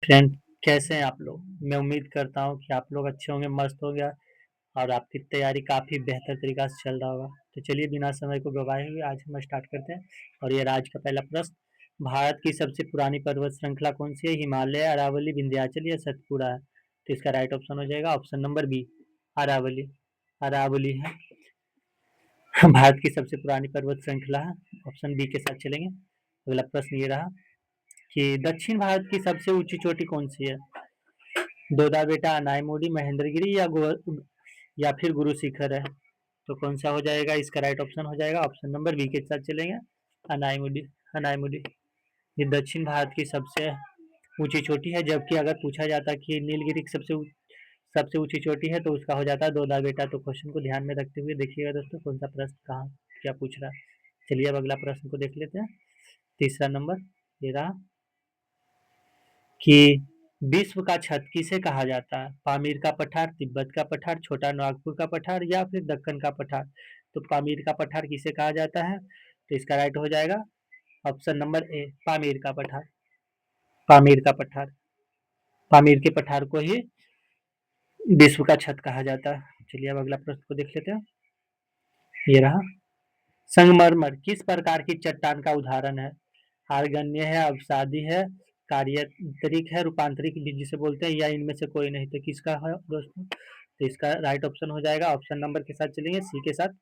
Friend, कैसे हैं आप लोग? मैं उम्मीद करता हूँ कि आप लोग अच्छे होंगे, मस्त होंगे और आपकी तैयारी काफ़ी बेहतर तरीक़ा से चल रहा होगा। तो चलिए बिना समय को गँवाए हुए आज हम स्टार्ट करते हैं और ये आज का पहला प्रश्न, भारत की सबसे पुरानी पर्वत श्रृंखला कौन-सी है? हिमालय, अरावली, विंध्याचल या सतपुड़ा है? तो इसका राइट ऑप्शन हो जाएगा option number B, Aravalli. Aravalli है भारत की सबसे पुरानी पर्वत श्रृंखला है। ऑप्शन बी के साथ चलेंगे। अगला प्रश्न ये रहा कि दक्षिण भारत की सबसे ऊँची चोटी कौन-सी है? दोदा बेटा, अनायमोडी, महेंद्रगिरी या फिर गुरु शिखर है? तो कौन सा हो जाएगा? इसका राइट ऑप्शन हो जाएगा ऑप्शन नंबर बी के साथ चलेंगे, अनायमुडी। अनायमुडी ये दक्षिण भारत की सबसे ऊंची चोटी है, जबकि अगर पूछा जाता कि नीलगिरी की सबसे ऊंची चोटी है तो उसका हो जाता है दोदा बेटा। तो क्वेश्चन को ध्यान में रखते हुए देखिएगा दोस्तों, कौन सा प्रश्न कहाँ क्या पूछ रहा है। चलिए अब अगला प्रश्न को देख लेते हैं। तीसरा नंबर ये रहा कि विश्व का छत किसे कहा जाता है? पामीर का पठार, तिब्बत का पठार, छोटा नागपुर का पठार या फिर दक्कन का पठार? तो पामीर का पठार किसे कहा जाता है? तो इसका राइट हो जाएगा ऑप्शन नंबर ए, पामीर का पठार। पामीर का पठार, पामीर के पठार को ही विश्व का छत कहा जाता है। चलिए अब अगला प्रश्न को देख लेते हैं। ये रहा, संगमरमर किस प्रकार की चट्टान का उदाहरण है? आर्गन्य है, अवसादी है, कार्यांतरिक है, रूपांतरिक भी जिसे बोलते हैं, या इनमें से कोई नहीं? तो किसका है दोस्तों? तो इसका राइट ऑप्शन हो जाएगा ऑप्शन नंबर के साथ चलेंगे, सी के साथ,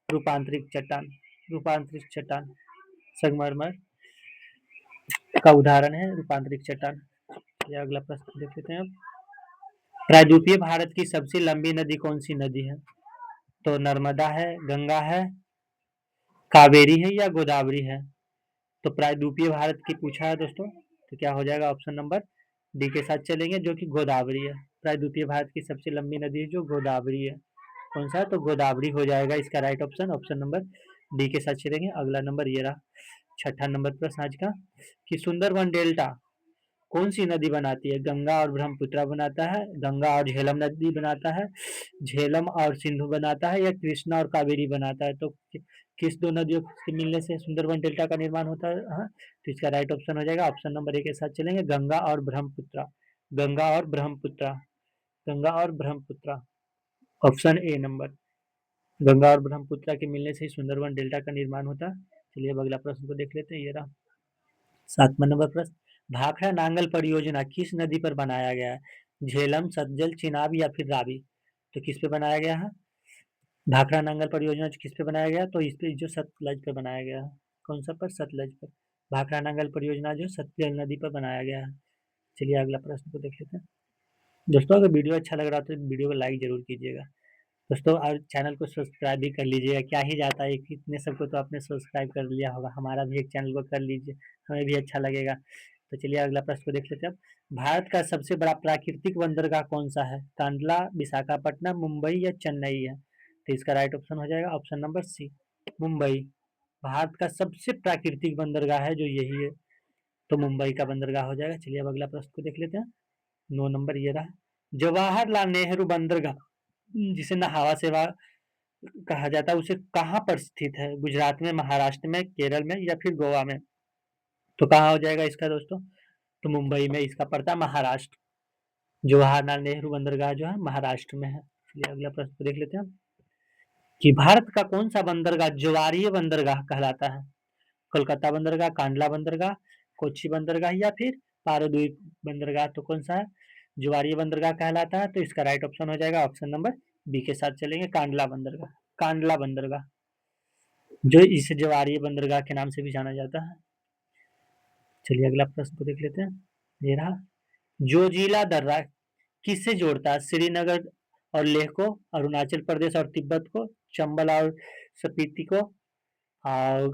रूपांतरिक चट्टान। रूपांतरिक चट्टान संगमरमर का उदाहरण है रूपांतरिक चट्टान। यह अगला प्रश्न देख लेते हैं अब। प्रायद्वीपीय भारत की सबसे लंबी नदी कौन सी नदी है? तो नर्मदा है, गंगा है, कावेरी है या गोदावरी है? तो प्रायद्वीपीय भारत की पूछा है दोस्तों, तो क्या हो जाएगा? ऑप्शन नंबर डी के साथ चलेंगे, जो कि गोदावरी है। प्रायद्वीपीय भारत की सबसे लंबी नदी है जो गोदावरी है। कौन सा? तो गोदावरी हो जाएगा इसका right option, option number D के साथ चलेंगे। अगला नंबर ये रहा, छठा नंबर प्रश्न आज का, कि सुंदरवन डेल्टा कौन सी नदी बनाती है? गंगा और ब्रह्मपुत्र बनाता है, गंगा और झेलम नदी बनाता है, झेलम और सिंधु बनाता है, या कृष्णा और कावेरी बनाता है? तो किस दो नदियों के मिलने से सुंदरवन डेल्टा का निर्माण होता है? हाँ, तो इसका राइट ऑप्शन हो जाएगा ऑप्शन नंबर ए के साथ चलेंगे, गंगा और ब्रह्मपुत्र। गंगा और ब्रह्मपुत्र, गंगा और Brahmaputra, option A number, Ganga और ब्रह्मपुत्र के मिलने से ही सुंदरवन डेल्टा का निर्माण होता है। चलिए अब अगला प्रश्न को देख लेते हैं। ये रहा 7वां नंबर प्रश्न, भाखड़ा नांगल परियोजना किस नदी पर बनाया गया है? झेलम, सतलज, चिनाब या फिर रावी? तो किस पे बनाया गया है? भाखड़ा नांगल परियोजना किस पे बनाया गया? तो इस पे जो सतलज पे बनाया गया है। कौन सा पर? सतलज पर। भाखड़ा नांगल परियोजना जो सतलज नदी पर बनाया गया है। चलिए अगला प्रश्न को देख लेते हैं। दोस्तों अगर वीडियो अच्छा लग रहा है तो वीडियो को लाइक जरूर कीजिएगा दोस्तों, और चैनल को सब्सक्राइब भी कर लीजिएगा। क्या ही जाता है, इतने सबको तो आपने सब्सक्राइब कर लिया होगा, हमारा भी एक चैनल को कर लीजिए, हमें भी अच्छा लगेगा। तो चलिए अगला प्रश्न को देख लेते हैं। भारत का सबसे बड़ा प्राकृतिक बंदरगाह कौन सा है? कांडला, विशाखापट्टनम, मुंबई या चेन्नई है? तो इसका राइट ऑप्शन हो जाएगा option number C, Mumbai. Bharat का सबसे प्राकृतिक बंदरगाह है जो यही है, तो मुंबई का बंदरगाह हो जाएगा। चलिए अब अगला प्रश्न को देख लेते हैं। 9 नंबर ये रहा, जवाहरलाल नेहरू बंदरगाह जिसे नहावा सेवा कहा जाता है, उसे कहाँ पर स्थित है? गुजरात में, महाराष्ट्र में, केरल में या फिर गोवा में? तो कहाँ हो जाएगा इसका दोस्तों? तो मुंबई में इसका पड़ता है, महाराष्ट्र। जवाहरलाल नेहरू बंदरगाह जो है महाराष्ट्र में है। चलिए अगला प्रश्न को देख लेते हैं कि भारत का कौन सा बंदरगाह ज्वारीय बंदरगाह कहलाता है? कोलकाता बंदरगाह, कांडला बंदरगाह, कोच्चि बंदरगाह या फिर पारादीप बंदरगाह? तो कौन सा है? ज्वारीय बंदरगाह कहलाता है। तो इसका राइट ऑप्शन हो जाएगा ऑप्शन नंबर बी के साथ चलेंगे, कांडला बंदरगाह। कांडला बंदरगाह, जो इसे ज्वारीय बंदरगाह के नाम से भी जाना जाता है। चलिए अगला प्रश्न को देख लेते हैं। ये रहा, जोजिला दर्रा किससे जोड़ता है? श्रीनगर और लेह को, अरुणाचल प्रदेश और तिब्बत को, चंबल और स्पीति को, और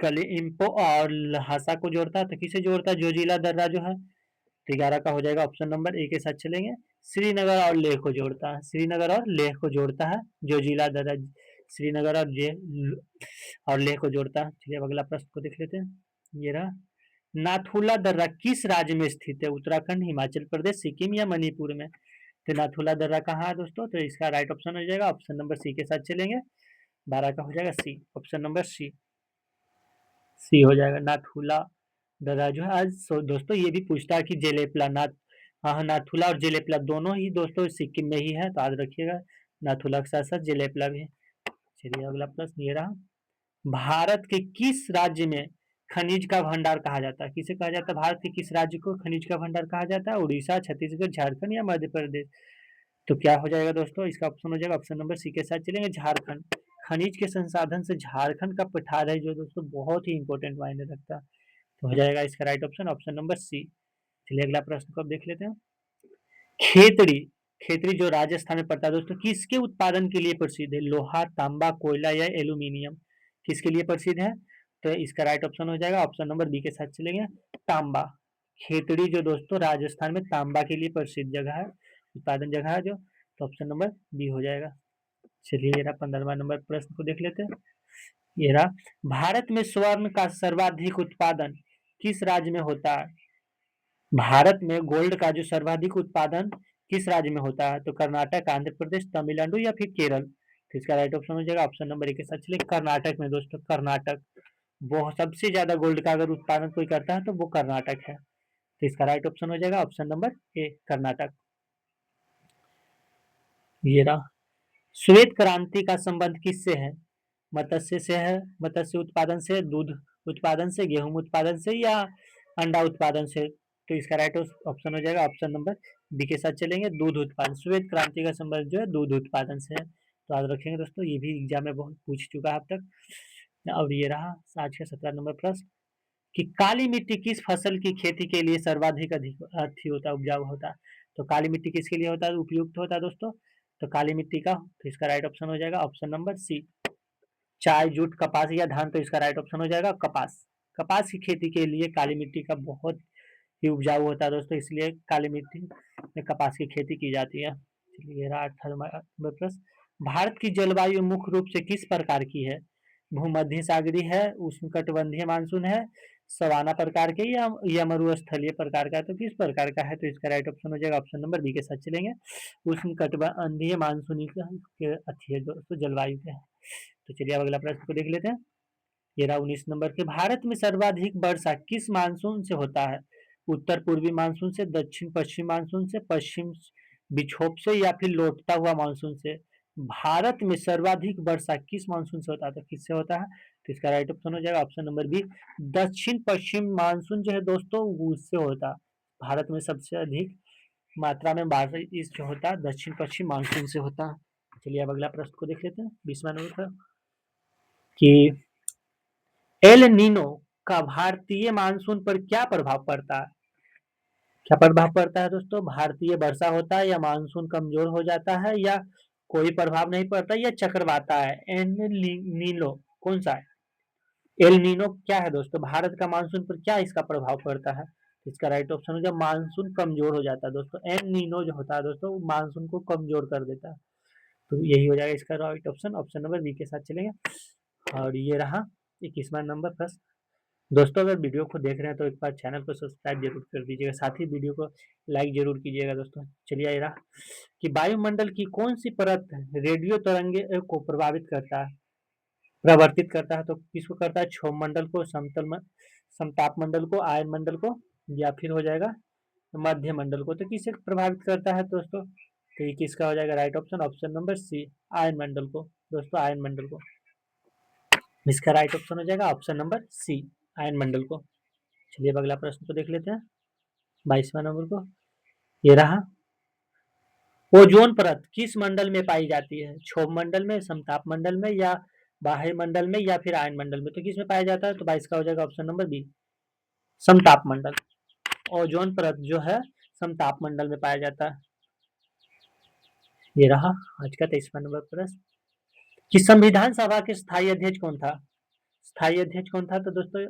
कलिम्पो और लहासा को जोड़ता है। तो किसे जोड़ता है जोजिला दर्रा जो है? तो 11 का हो जाएगा ऑप्शन नंबर ए के साथ चलेंगे, श्रीनगर और लेह को जोड़ता है। श्रीनगर और लेह को जोड़ता है जोजिला दर्रा, श्रीनगर और लेह को जोड़ता है। चलिए अब अगला प्रश्न को देख लेते हैं। ये रहा, नाथुला दर्रा किस राज्य में स्थित है? उत्तराखंड, हिमाचल प्रदेश, सिक्किम या मणिपुर में? तो नाथुला दर्रा कहाँ है दोस्तों? तो इसका राइट ऑप्शन हो जाएगा ऑप्शन नंबर सी के साथ चलेंगे, 12 का हो जाएगा सी, ऑप्शन नंबर सी, सी हो जाएगा, नाथुला दादा जो है आज दोस्तों ये भी पूछता है कि जेलेपला नाथ, हाँ नाथुला और जेलेपला दोनों ही दोस्तों सिक्किम में ही है, तो याद रखिएगा नाथुला के साथ साथ जेलेपला भी है। चलिए अगला प्रश्न ये रहा, भारत के किस राज्य में खनिज का भंडार कहा जाता है? किसे कहा जाता है? भारत के किस राज्य को खनिज का भंडार कहा जाता है? उड़ीसा, छत्तीसगढ़, झारखंड या मध्य प्रदेश? तो क्या हो जाएगा दोस्तों? इसका ऑप्शन हो जाएगा, ऑप्शन नंबर सी के साथ चलेंगे, झारखंड। खनिज के संसाधन से झारखंड का पठार है जो दोस्तों बहुत ही इंपॉर्टेंट मायने रखता है, तो हो जाएगा इसका right option, option number C. चलिए अगला प्रश्न को अब देख लेते हैं। खेतड़ी, खेतड़ी जो राजस्थान में पड़ता है दोस्तों, किसके उत्पादन के लिए प्रसिद्ध है? लोहा, तांबा, कोयला या एल्यूमिनियम? किसके लिए प्रसिद्ध है? तो इसका राइट ऑप्शन हो जाएगा, ऑप्शन नंबर बी के साथ चलेंगे, तांबा। खेतड़ी जो दोस्तों राजस्थान में तांबा के लिए प्रसिद्ध जगह है, उत्पादन जगह है जो, तो ऑप्शन नंबर बी हो जाएगा। चलिए ये रहा 15वां नंबर प्रश्न को देख लेते हैं। ये रहा, भारत में स्वर्ण का सर्वाधिक उत्पादन किस राज्य में होता है? भारत में गोल्ड का जो सर्वाधिक उत्पादन किस राज्य में होता है? तो कर्नाटक, आंध्र प्रदेश, तमिलनाडु या फिर केरल? तो इसका राइट ऑप्शन हो जाएगा, ऑप्शन नंबर ए के साथ चलिए, कर्नाटक में दोस्तों, कर्नाटक। वो सबसे ज्यादा गोल्ड का अगर उत्पादन कोई करता है तो वो कर्नाटक है, तो इसका राइट ऑप्शन हो जाएगा, ऑप्शन नंबर ए, कर्नाटक। ये रहा, श्वेत क्रांति का संबंध किससे है? मत्स्य से है, मत्स्य उत्पादन से, दूध उत्पादन से, गेहूं उत्पादन से या अंडा उत्पादन से? तो इसका राइट ऑप्शन हो जाएगा, ऑप्शन नंबर बी के साथ चलेंगे, दूध उत्पादन। श्वेत क्रांति का संबंध जो है दूध उत्पादन से है, तो याद रखेंगे दोस्तों, ये भी एग्जाम में बहुत पूछ चुका है अब तक। और ये रहा आज का 17 नंबर प्रश्न, कि काली मिट्टी किस फसल की खेती के लिए सर्वाधिक अधिक अच्छी होता है, उपजाऊ होता है? तो काली मिट्टी किसके लिए होता है, उपयुक्त होता है दोस्तों? तो काली मिट्टी का, तो इसका राइट ऑप्शन हो जाएगा, ऑप्शन नंबर सी, चाय, जूट, कपास या धान? तो इसका राइट ऑप्शन हो जाएगा कपास। कपास की खेती के लिए काली मिट्टी का बहुत ही उपजाऊ होता है दोस्तों, इसलिए काली मिट्टी में कपास की खेती की जाती है। चलिए रहा 18वां प्रश्न, भारत की जलवायु मुख्य रूप से किस प्रकार की है? भूमध्य सागरीय है, उष्णकटिबंधीय मानसून है, सवाना प्रकार के या मरुस्थलीय प्रकार का? तो किस प्रकार का है? तो इसका राइट ऑप्शन हो जाएगा, ऑप्शन नंबर बी के साथ चलेंगे, उष्णकटिबंधीय मानसूनी के अच्छी है दोस्तों जलवायु के। तो चलिए अब अगला प्रश्न को देख लेते हैं। ये रहा 19 नंबर के, भारत में सर्वाधिक वर्षा किस मानसून से होता है? उत्तर पूर्वी मानसून से, दक्षिण पश्चिम मानसून से, पश्चिम विक्षोभ से या फिर लौटता हुआ मानसून से? भारत में सर्वाधिक वर्षा किस मानसून से होता है? तो किससे होता है? तो इसका राइट ऑप्शन हो जाएगा, ऑप्शन नंबर बी, दक्षिण पश्चिम मानसून जो है दोस्तों उससे होता है। भारत में सबसे अधिक मात्रा में बारिश जो होता है दक्षिण पश्चिम मानसून से होता है। चलिए अब अगला प्रश्न को देख लेते हैं 20वां नंबर पर, कि एल नीनो का भारतीय मानसून पर क्या प्रभाव पड़ता है? क्या प्रभाव पड़ता है दोस्तों? भारतीय वर्षा होता है या मानसून कमजोर हो जाता है या कोई प्रभाव नहीं पड़ता या चक्रवाता है? एल नीनो कौन सा है? एल नीनो क्या है दोस्तों? भारत का मानसून पर क्या इसका प्रभाव पड़ता है? इसका राइट ऑप्शन हो जाए मानसून कमजोर हो जाता है दोस्तों। एल नीनो जो होता है दोस्तों मानसून को कमजोर कर देता है, तो यही हो जाएगा इसका right option, option number B के साथ चलेंगे। और ये रहा 21वां नंबर प्रश्न। दोस्तों अगर वीडियो को देख रहे हैं तो एक बार चैनल को सब्सक्राइब जरूर कर दीजिएगा, साथ ही वीडियो को लाइक जरूर कीजिएगा दोस्तों। चलिए ये रहा, कि वायुमंडल की कौन सी परत रेडियो तरंगे को प्रभावित करता है, प्रवर्तित करता है? तो किसको करता है? क्षोभ मंडल को, समताप मंडल को, आयन मंडल को या फिर हो जाएगा मध्य मंडल को? तो किसे प्रभावित करता है दोस्तों? तो ये किसका हो जाएगा right option, option number C, ion मंडल को दोस्तों, आयन मंडल को। इसका राइट ऑप्शन हो जाएगा ऑप्शन नंबर सी, आयन मंडल को। चलिए अब अगला प्रश्न को देख लेते हैं 22वां नंबर को। ये रहा, ओजोन परत किस मंडल में पाई जाती है? क्षोभ मंडल में, समताप मंडल में या बाह्य मंडल में या फिर आयन मंडल में? तो किस में पाया जाता है? तो 22 का हो जाएगा ऑप्शन नंबर बी, समताप मंडल। ओजोन परत जो है समताप मंडल में पाया जाता है। ये रहा आज का 23वां नंबर प्रश्न, कि संविधान सभा के स्थायी अध्यक्ष कौन था? स्थायी अध्यक्ष कौन था? तो दोस्तों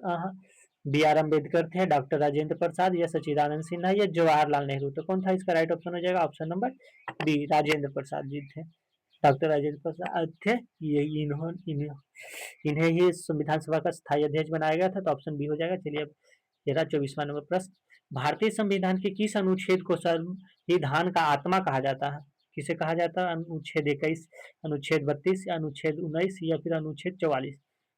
बी आर अम्बेडकर थे, डॉक्टर राजेंद्र प्रसाद या सचिदानंद सिन्हा या जवाहरलाल नेहरू? तो कौन था? इसका राइट ऑप्शन हो जाएगा option number B, Rajendra Prasad ji थे, डॉक्टर राजेंद्र प्रसाद थे। ये इन्हें ही संविधान सभा का स्थायी अध्यक्ष बनाया गया था, तो ऑप्शन बी हो जाएगा। चलिए अब तेरा 24वां नंबर प्रश्न, भारतीय संविधान के किस अनुच्छेद को संविधान का आत्मा कहा जाता है? किसे कहा जाता है? अनुच्छेद 21, अनुच्छेद 32, अनुच्छेद 19 या फिर अनुच्छेद 44?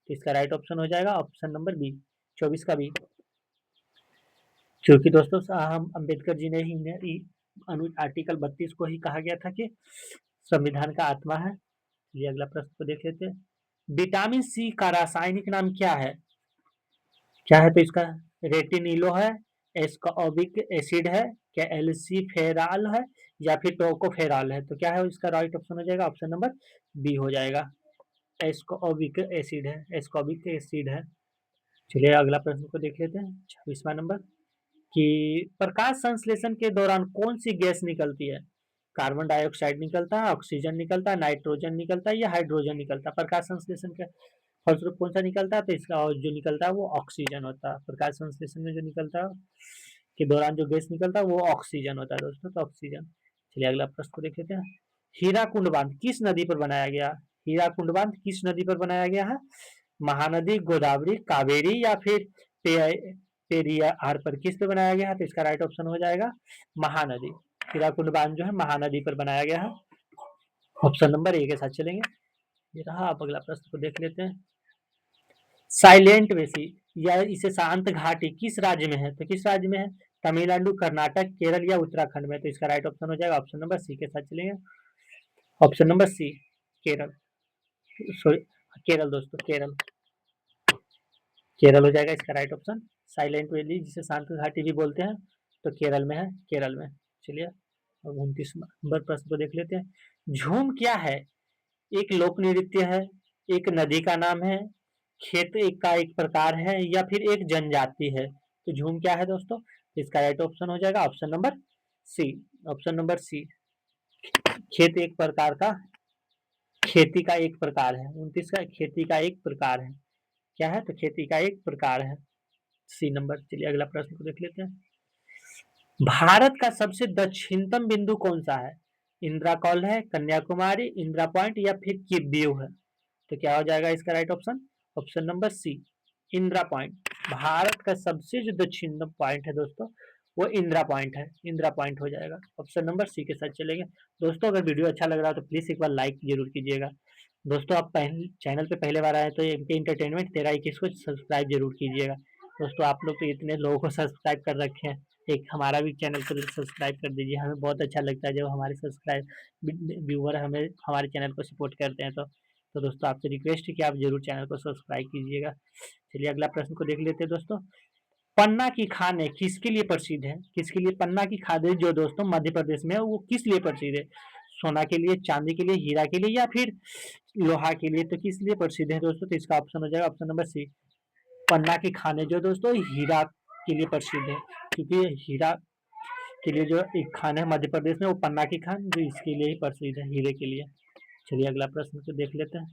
तो इसका राइट ऑप्शन हो जाएगा ऑप्शन नंबर बी, 24 का बी। क्योंकि दोस्तों हम अम्बेडकर जी ने ही आर्टिकल 32 को ही कहा गया था कि संविधान का आत्मा है। ये अगला प्रश्न को देख लेते हैं। विटामिन सी का रासायनिक नाम क्या है? क्या है तो इसका रेटिनिलो है, एस्कॉर्बिक एसिड है, क्या एल्सिफेराल है या फिर टोकोफेराल है? तो क्या है इसका राइट ऑप्शन हो जाएगा? ऑप्शन नंबर बी हो जाएगा। एस्कॉर्बिक एसिड है, एस्कॉर्बिक एसिड है। चलिए अगला प्रश्न को देख लेते हैं, 26वां नंबर कि प्रकाश संश्लेषण के दौरान कौन सी गैस निकलती है? कार्बन डाइऑक्साइड निकलता है, ऑक्सीजन निकलता है, नाइट्रोजन निकलता है या हाइड्रोजन निकलता है? प्रकाश संश्लेषण के फलस्वरूप कौन सा निकलता है? तो इसका जो निकलता है वो ऑक्सीजन होता है। प्रकाश संश्लेषण में जो निकलता है के दौरान जो गैस निकलता है वो ऑक्सीजन होता है दोस्तों, तो ऑक्सीजन। चलिए अगला प्रश्न को देख लेते हैं। हीराकुंड बांध किस नदी पर बनाया गया? हीराकुंड बांध किस नदी पर बनाया गया है? महानदी, गोदावरी, कावेरी या फिर पेरियार पर? किस पे बनाया गया है? तो इसका राइट ऑप्शन हो जाएगा महानदी। हीराकुंड बांध जो है महानदी पर बनाया गया है। ऑप्शन नंबर ए के साथ चलेंगे। ये रहा। आप अगला प्रश्न को देख लेते हैं। साइलेंट वैसी या इसे शांत घाटी किस राज्य में है? तो किस राज्य में है? तमिलनाडु, कर्नाटक, केरल या उत्तराखंड में? तो इसका राइट ऑप्शन हो जाएगा ऑप्शन नंबर सी के साथ चलेंगे। Option number C Kerala, sorry Kerala दोस्तों, केरल। केरल हो जाएगा इसका राइट ऑप्शन। साइलेंट वैली जिसे शांत घाटी भी बोलते हैं, तो केरल में है, केरल में। चलिए अब 29 नंबर प्रश्न को देख लेते हैं। झूम क्या है? एक लोक नृत्य है, एक नदी का नाम है, खेत एक का एक प्रकार है या फिर एक जनजाति है? तो झूम क्या है दोस्तों? इसका राइट ऑप्शन हो जाएगा option number C. Option number C, खेत एक प्रकार का, खेती का एक प्रकार है। 29 का खेती का एक प्रकार है। क्या है? तो खेती का एक प्रकार है, सी नंबर। चलिए अगला प्रश्न को देख लेते हैं। भारत का सबसे दक्षिणतम बिंदु कौन सा है? इंदिरा कॉल है, कन्याकुमारी, इंदिरा पॉइंट या फिर किब्यू है? तो क्या हो जाएगा इसका right option? Option number C, Indira Point. Bharat का सबसे जो दक्षिणतम पॉइंट है दोस्तों वो इंदिरा पॉइंट है, इंदिरा पॉइंट हो जाएगा। ऑप्शन नंबर सी के साथ चलेंगे। दोस्तों अगर वीडियो अच्छा लग रहा है तो प्लीज एक बार लाइक जरूर कीजिएगा। दोस्तों आप पहले चैनल पे पहले बार आए तो एमके इंटरटेनमेंट 1321 को सब्सक्राइब जरूर कीजिएगा। दोस्तों आप लोग तो इतने लोगों को सब्सक्राइब कर रखे हैं, एक हमारा भी चैनल को सब्सक्राइब कर दीजिए। हमें बहुत अच्छा लगता है जब हमारे सब्सक्राइब व्यूअर हमें हमारे चैनल को सपोर्ट करते हैं। तो दोस्तों आपसे रिक्वेस्ट है कि आप जरूर चैनल को सब्सक्राइब कीजिएगा। चलिए अगला प्रश्न को देख लेते हैं दोस्तों। पन्ना की खाने किसके लिए प्रसिद्ध है? किसके लिए पन्ना की खादें जो दोस्तों मध्य प्रदेश में है वो किस लिए प्रसिद्ध है? सोना के लिए, चांदी के लिए, हीरा के लिए या फिर लोहा के लिए? तो किस लिए प्रसिद्ध है दोस्तों? तो इसका ऑप्शन हो जाएगा ऑप्शन नंबर सी, पन्ना की खाने जो दोस्तों हीरा के लिए प्रसिद्ध है। क्योंकि हीरा के लिए जो एक खान है मध्य प्रदेश में वो पन्ना की खान जो इसके लिए ही प्रसिद्ध है, हीरे के लिए। चलिए अगला प्रश्न को देख लेते हैं।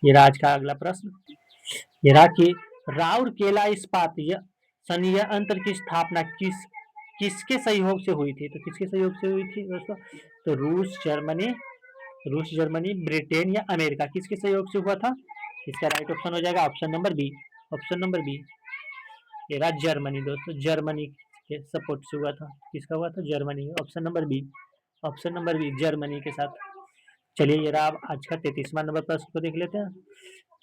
ये रहा आज का अगला प्रश्न। ये रहा कि राउरकेला इस्पात संयंत्र की स्थापना किसके सहयोग से हुई थी? तो किसके सहयोग से हुई थी दोस्तों? तो रूस, जर्मनी, ब्रिटेन या अमेरिका, किसके सहयोग से हुआ था? इसका राइट ऑप्शन हो जाएगा option number B. Option number B, ये रहा जर्मनी दोस्तों, जर्मनी के सपोर्ट से हुआ था। किसका हुआ था? Germany. Option number B, option number B Germany के साथ। चलिए ये रहा आज का 33वां नंबर प्रश्न को देख लेते हैं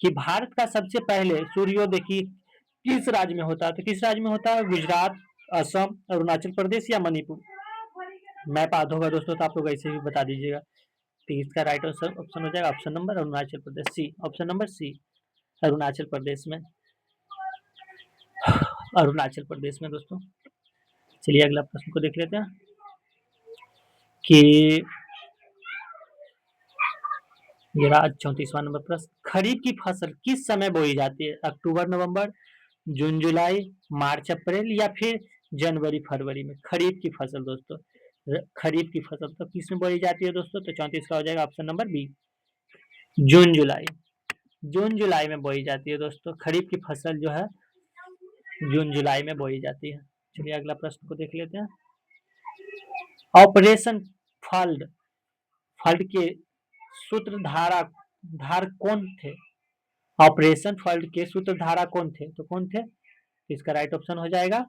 कि भारत का सबसे पहले सूर्योदय किस राज्य में होता है? तो किस राज्य में होता है? गुजरात, असम, अरुणाचल प्रदेश या मणिपुर? मैप याद होगा दोस्तों तो आप लोग ऐसे भी बता दीजिएगा। तो इसका राइट ऑप्शन हो जाएगा ऑप्शन नंबर अरुणाचल प्रदेश, सी। ऑप्शन नंबर सी, अरुणाचल प्रदेश में, अरुणाचल प्रदेश में दोस्तों। चलिए अगला प्रश्न को देख लेते हैं कि ये रहा 34वां नंबर प्रश्न। खरीफ की फसल किस समय बोई जाती है? अक्टूबर नवंबर, जून जुलाई, मार्च अप्रैल या फिर जनवरी फरवरी में? खरीफ की फसल दोस्तों, खरीफ की फसल तो किस में बोई जाती है दोस्तों? तो 34 का हो जाएगा ऑप्शन नंबर बी, जून जुलाई। जून जुलाई में बोई जाती है दोस्तों, खरीफ की फसल जो है जून जुलाई में बोई जाती है। चलिए अगला प्रश्न को देख लेते हैं। ऑपरेशन फ्लड, फ्लड के सूत्रधार कौन थे? ऑपरेशन फ्लड के सूत्रधारा कौन थे? तो कौन थे? इसका राइट ऑप्शन हो जाएगा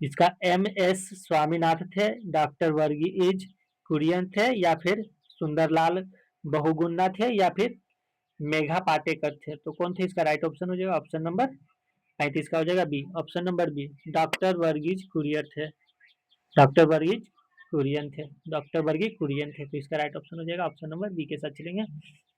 इसका एम एस स्वामीनाथ थे, डॉक्टर वर्गीज कुरियन थे या फिर सुंदरलाल बहुगुणा थे या फिर मेघा पाटेकर थे? तो कौन थे? इसका राइट ऑप्शन हो जाएगा ऑप्शन नंबर 35 का हो जाएगा B, option number B, doctor Varghese Kurien थे। डॉक्टर वर्गीज कुरियन थे, डॉक्टर वर्गीज कुरियन थे, तो इसका राइट ऑप्शन हो जाएगा ऑप्शन नंबर बी के साथ चलेंगे।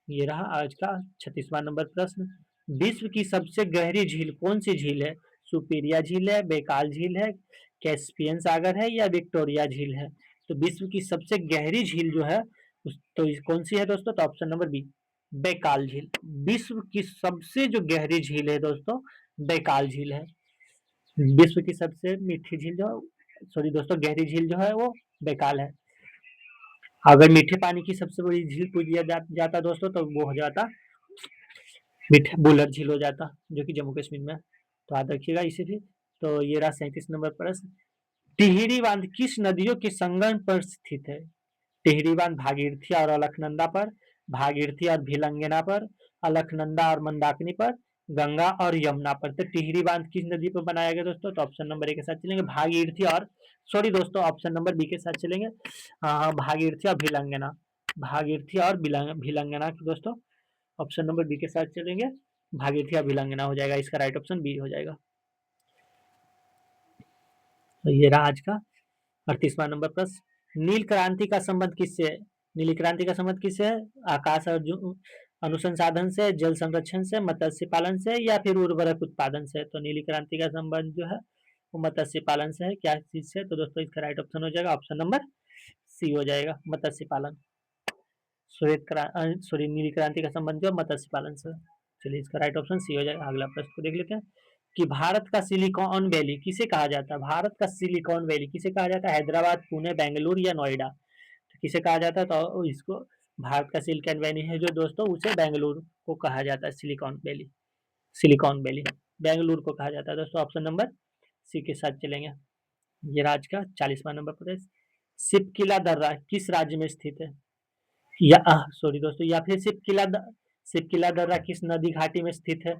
ये रहा आज का 36वां नंबर प्रश्न। विश्व की सबसे गहरी झील कौन सी झील है? सुपीरिया झील है, बेकाल झील है, कैस्पियन सागर है या विक्टोरिया झील है? तो विश्व की सबसे गहरी झील जो है तो कौन सी है दोस्तों? तो ऑप्शन नंबर बी, बेकाल झील। विश्व की सबसे जो गहरी झील है दोस्तों, बेकाल झील है। विश्व की सबसे मीठी झील जो, सॉरी दोस्तों, गहरी झील जो है वो बेकाल है। अगर मीठे पानी की सबसे बड़ी झील पूछ दिया जाता दोस्तों तो वो हो जाता मीठा बुलर झील हो जाता, जो कि जम्मू कश्मीर में है। तो याद रखिएगा इसे भी। तो ये रहा 37 नंबर प्रश्न। टिहरी बांध किस नदियों के संगम पर स्थित है? टिहरी बांध भागीरथी और अलकनंदा पर, भागीरथी और भिलंगना पर, अलकनंदा और मंदाकिनी पर, गंगा और यमुना पर। तो टिहरी बांध किस नदी पर बनाया गया दोस्तों? तो ऑप्शन नंबर ए के साथ चलेंगे, भागीरथी और, सॉरी दोस्तों, ऑप्शन नंबर बी के साथ चलेंगे। हाँ, भागीरथी और भिलंगना, भागीरथी और भिलंगना की दोस्तों ऑप्शन नंबर बी के साथ चलेंगे। भागीरथी और भिलंगना हो जाएगा, इसका राइट ऑप्शन बी हो जाएगा। तो ये रहा आज का 38वां नंबर प्रश्न। नील क्रांति का संबंध किससे है? नीली क्रांति का संबंध किससे है? आकाश और अनुसंधान से, जल संरक्षण से, मत्स्य पालन से या फिर उर्वरक उत्पादन से? तो नीली क्रांति का संबंध जो है वो मत्स्य पालन से है। क्या चीज से? तो दोस्तों इसका राइट ऑप्शन हो जाएगा ऑप्शन नंबर सी हो जाएगा, मत्स्य पालन। सॉरी, नीली क्रांति का संबंध जो मत्स्य पालन से। चलिए इसका राइट ऑप्शन सी हो जाएगा। अगला प्रश्न को देख लेते हैं कि भारत का सिलिकॉन वैली किसे कहा जाता है? भारत का सिलिकॉन वैली किसे कहा जाता है? हैदराबाद, पुणे, बेंगलुरु या नोएडा? तो किसे कहा जाता है? तो इसको भारत का सिलिकॉन वैली है जो दोस्तों, उसे बेंगलुरु को कहा जाता है। Silicon valley, silicon valley Bengaluru को कहा जाता है दोस्तों। ऑप्शन नंबर सी के साथ चलेंगे। ये राज्य का 40वां नंबर प्रदेश। सिपकिला दर्रा किस राज्य में स्थित है? या सॉरी दोस्तों, या फिर सिपकिला दर्रा किस नदी घाटी में स्थित है?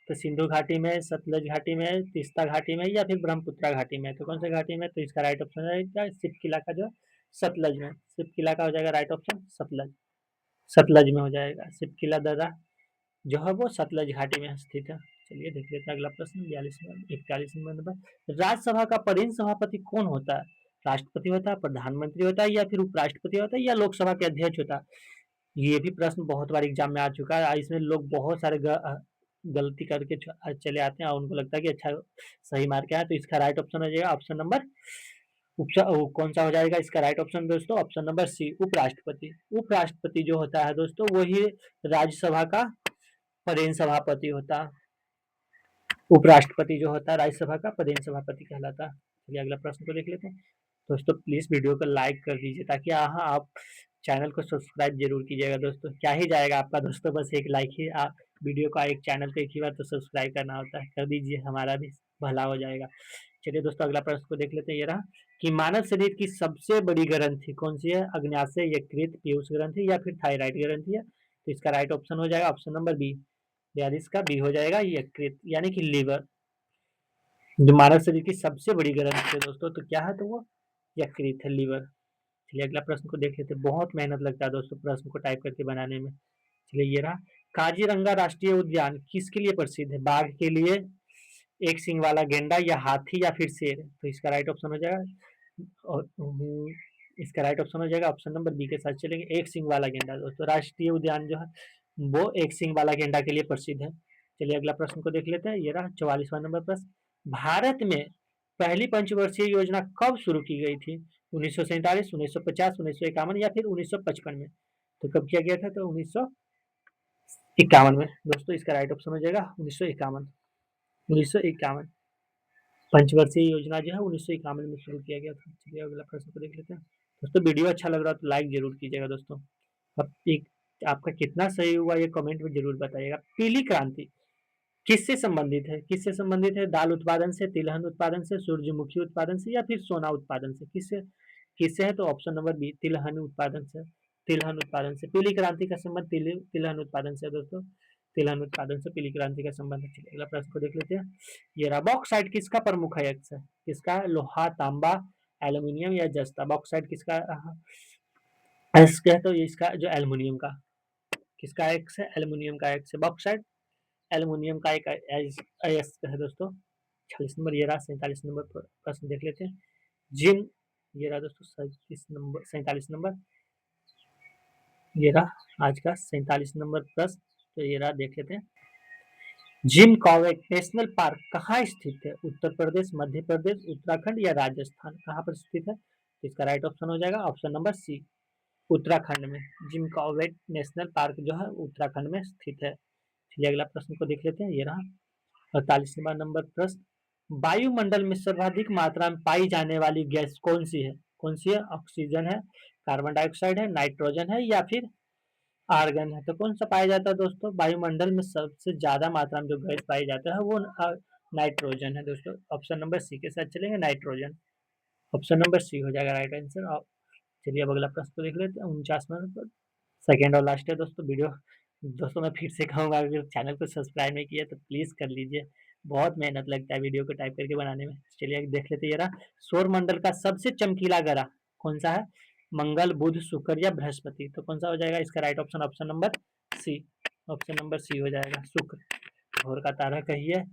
तो सिंधु घाटी में, सतलज घाटी में, तीस्ता घाटी में या फिर ब्रह्मपुत्रा घाटी में? तो कौन सा घाटी में? तो इसका राइट ऑप्शन रहेगा सिपकिला का जो सतलज में, सिपकिला का हो जाएगा राइट ऑप्शन सतलज, सतलज में हो जाएगा। सिपकिला दर्रा जो है वो सतलज घाटी में स्थित है। चलिए देख लेते हैं अगला प्रश्न 41 नंबर। राज्यसभा का परिण सभापति कौन होता है? राष्ट्रपति होता है, प्रधानमंत्री होता है या फिर उपराष्ट्रपति होता है या लोकसभा के अध्यक्ष होता है? ये भी प्रश्न बहुत बार एग्जाम में आ चुका है। इसमें लोग बहुत सारे गलती करके चले आते हैं और उनको लगता है कि अच्छा सही मार्क है। तो इसका राइट ऑप्शन हो जाएगा ऑप्शन नंबर कौन सा हो जाएगा इसका राइट ऑप्शन दोस्तों? ऑप्शन नंबर सी, उपराष्ट्रपति। उपराष्ट्रपति जो होता है दोस्तों वही राज्यसभा का पदेन सभापति होता है। उपराष्ट्रपति जो होता है राज्यसभा का पदेन सभापति कहलाता है। चलिए अगला प्रश्न को देख लेते हैं दोस्तों। प्लीज वीडियो को लाइक कर दीजिए ताकि आप चैनल को सब्सक्राइब जरूर कीजिएगा दोस्तों। क्या ही जाएगा आपका दोस्तों, बस एक लाइक ही। आप वीडियो का एक चैनल पे एक ही बार तो सब्सक्राइब करना होता है, कर दीजिए, हमारा भी भला हो जाएगा। चलिए दोस्तों अगला प्रश्न को देख लेते हैं। ये रहा कि मानव शरीर की सबसे बड़ी ग्रंथि कौन सी है? अग्न्याशय, यकृत, पीयूष ग्रंथि या फिर थायराइड ग्रंथि है? तो इसका राइट ऑप्शन हो जाएगा ऑप्शन नंबर बी, 42 का बी हो जाएगा, यकृत यानी कि लीवर। जो मानव शरीर की सबसे बड़ी ग्रंथि है दोस्तों, तो क्या है? तो वो यकृत है, लीवर। चलिए अगला प्रश्न को देख लेते हैं। बहुत मेहनत लगता है दोस्तों प्रश्न को टाइप करके बनाने में। चलिए ये रहा, काजीरंगा राष्ट्रीय उद्यान किसके लिए प्रसिद्ध है? बाघ के लिए, एक सिंह वाला गेंडा या हाथी या फिर शेर? तो इसका राइट ऑप्शन हो जाएगा और इसका राइट ऑप्शन हो जाएगा ऑप्शन नंबर बी के साथ चलेंगे, एक सिंह वाला गेंडा। दोस्तों राष्ट्रीय उद्यान जो है वो एक सिंह वाला गेंडा के लिए प्रसिद्ध है। चलिए अगला प्रश्न को देख लेते हैं। ये रहा 44वां नंबर प्रश्न। भारत में पहली पंचवर्षीय योजना कब शुरू की गई थी? 1947, 1950, 1951 या फिर 1955 में? तो कब किया गया था? तो 1951 में। दोस्तों इसका राइट ऑप्शन हो जाएगा 1951, 1951। पंचवर्षीय योजना जो है 1951 में शुरू किया गया था। चलिए अगला प्रश्न को देख लेते हैं दोस्तों। वीडियो अच्छा लग रहा है तो लाइक जरूर कीजिएगा दोस्तों। अब एक आपका कितना सही हुआ ये कमेंट में जरूर बताइएगा। पीली क्रांति किससे संबंधित है? किससे संबंधित है? दाल उत्पादन से, तिलहन उत्पादन से, सूरजमुखी उत्पादन से या फिर सोना उत्पादन से? किससे किससे है? तो ऑप्शन नंबर बी, तिलहन उत्पादन से। तिलहन उत्पादन से पीली क्रांति का संबंध तिलहन उत्पादन से दोस्तों। तिलहन उत्पादन से पीली क्रांति का संबंध है। चलिए अगला प्रश्न को देख लेते हैं। ये रहा, बॉक्साइट किसका प्रमुख अयस्क है? किसका? लोहा, तांबा, एल्यूमिनियम या जस्ता? बॉक्साइट किसका अयस्क है? तो इसका जो एल्यूमिनियम का, किसका अयस्क है? एल्यूमिनियम का अयस्क है बॉक्साइट। एल्युमिनियम का एक अयस्क है दोस्तों। 46 नंबर ये रहा। 47 नंबर प्रश्न देख लेते हैं। जिम, ये रहा दोस्तों 47 नंबर, ये रहा आज का 47 नंबर प्रश्न। तो ये रहा, देख लेते हैं। जिम कॉर्बेट नेशनल पार्क कहाँ स्थित है? उत्तर प्रदेश, मध्य प्रदेश, उत्तराखंड या राजस्थान? कहाँ पर स्थित है? तो इसका राइट ऑप्शन हो जाएगा ऑप्शन नंबर सी, उत्तराखंड में। जिम कॉर्बेट नेशनल पार्क जो है उत्तराखंड में स्थित है। चलिए अगला प्रश्न को देख लेते हैं। ये रहा 48वां नंबर प्रश्न। वायुमंडल में सर्वाधिक मात्रा में पाई जाने वाली गैस कौन सी है? कौन सी है? ऑक्सीजन है, कार्बन डाइऑक्साइड है, नाइट्रोजन है या फिर आर्गन है? तो कौन सा पाया जाता है दोस्तों? वायुमंडल में सबसे ज्यादा मात्रा में जो गैस पाई जाता है वो नाइट्रोजन है दोस्तों। ऑप्शन नंबर सी के साथ चलेंगे, नाइट्रोजन। ऑप्शन नंबर सी हो जाएगा राइट आंसर। और चलिए अब अगला प्रश्न को देख लेते हैं। 49वां नंबर, सेकेंड और लास्ट है दोस्तों। वीडियो दोस्तों मैं फिर से कहूँगा, अगर चैनल को सब्सक्राइब नहीं किया तो प्लीज़ कर लीजिए। बहुत मेहनत लगता है वीडियो को टाइप करके बनाने में। चलिए देख लेते हैं। ये रहा, सौर मंडल का सबसे चमकीला ग्रह कौन सा है? मंगल, बुध, शुक्र या बृहस्पति? तो कौन सा हो जाएगा इसका right option? Option number C. Option number C हो जाएगा, शुक्र। भोर का तारा कहिए,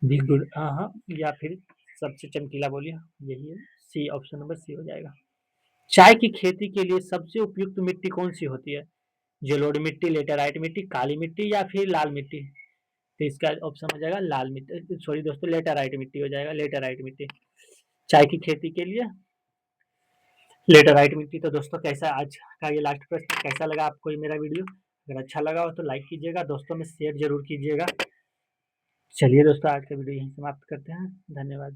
बिग गुड, हाँ हाँ, या फिर सबसे चमकीला बोलिए, यही है सी। ऑप्शन नंबर सी हो जाएगा। चाय की खेती के लिए सबसे उपयुक्त मिट्टी कौन सी होती है? जलोढ़ मिट्टी, लेटेराइट मिट्टी, काली मिट्टी या फिर लाल मिट्टी? तो इसका ऑप्शन हो जाएगा लाल मिट्टी, सॉरी दोस्तों, लेटेराइट मिट्टी हो जाएगा, लेटेराइट मिट्टी चाय की खेती के लिए, लेटेराइट मिट्टी। तो दोस्तों कैसा आज का ये लास्ट प्रश्न कैसा लगा आपको ये मेरा वीडियो? अगर अच्छा लगा हो तो लाइक कीजिएगा, दोस्तों में शेयर जरूर कीजिएगा। चलिए दोस्तों आज का वीडियो यहीं समाप्त करते हैं। धन्यवाद।